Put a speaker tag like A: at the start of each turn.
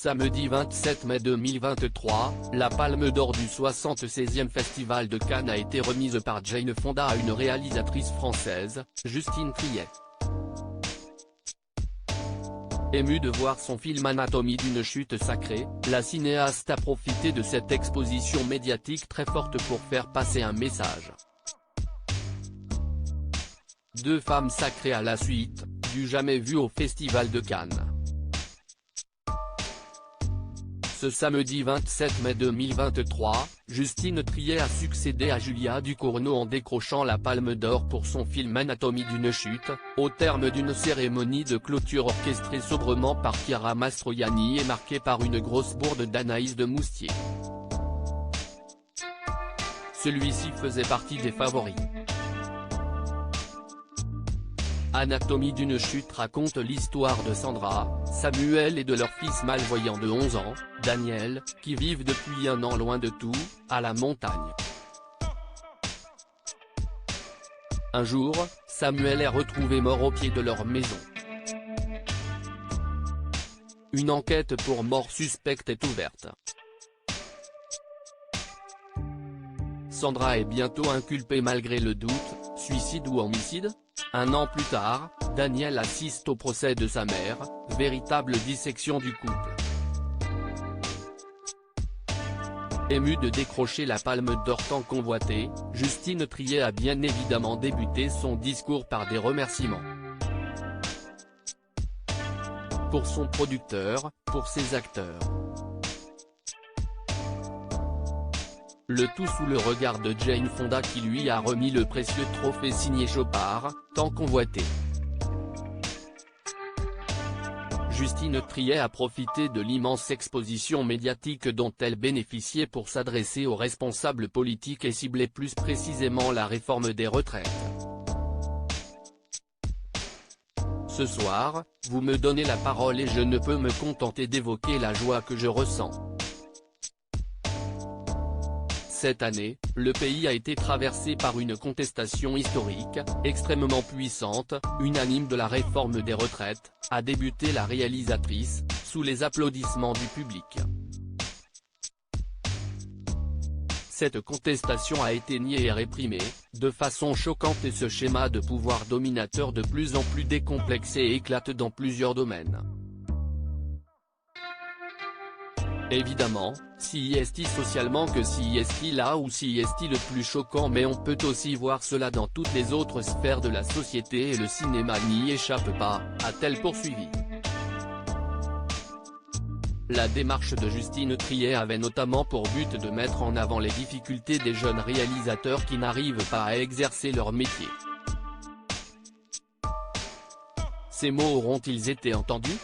A: Samedi 27 mai 2023, la Palme d'Or du 76e Festival de Cannes a été remise par Jane Fonda à une réalisatrice française, Justine Triet. Émue de voir son film Anatomie d'une chute sacrée, la cinéaste a profité de cette exposition médiatique très forte pour faire passer un message. Deux femmes sacrées à la suite, du jamais vu au Festival de Cannes. Ce samedi 27 mai 2023, Justine Triet a succédé à Julia Ducournau en décrochant la Palme d'Or pour son film Anatomie d'une chute, au terme d'une cérémonie de clôture orchestrée sobrement par Chiara Mastroianni et marquée par une grosse bourde d'Anaïs de Moustier. Celui-ci faisait partie des favoris. Anatomie d'une chute raconte l'histoire de Sandra, Samuel et de leur fils malvoyant de 11 ans, Daniel, qui vivent depuis un an loin de tout, à la montagne. Un jour, Samuel est retrouvé mort au pied de leur maison. Une enquête pour mort suspecte est ouverte. Sandra est bientôt inculpée malgré le doute, suicide ou homicide? Un an plus tard, Daniel assiste au procès de sa mère, véritable dissection du couple. Émue de décrocher la Palme d'Or tant convoitée, Justine Triet a bien évidemment débuté son discours par des remerciements. Pour son producteur, pour ses acteurs. Le tout sous le regard de Jane Fonda qui lui a remis le précieux trophée signé Chopard, tant convoité. Justine Triet a profité de l'immense exposition médiatique dont elle bénéficiait pour s'adresser aux responsables politiques et cibler plus précisément la réforme des retraites. Ce soir, vous me donnez la parole et je ne peux me contenter d'évoquer la joie que je ressens. Cette année, le pays a été traversé par une contestation historique, extrêmement puissante, unanime de la réforme des retraites, a débuté la réalisatrice, sous les applaudissements du public. Cette contestation a été niée et réprimée, de façon choquante et ce schéma de pouvoir dominateur de plus en plus décomplexé éclate dans plusieurs domaines. Évidemment, si est-il socialement que si est-il là ou si est-il le plus choquant mais on peut aussi voir cela dans toutes les autres sphères de la société et le cinéma n'y échappe pas, a-t-elle poursuivi. La démarche de Justine Triet avait notamment pour but de mettre en avant les difficultés des jeunes réalisateurs qui n'arrivent pas à exercer leur métier. Ces mots auront-ils été entendus ?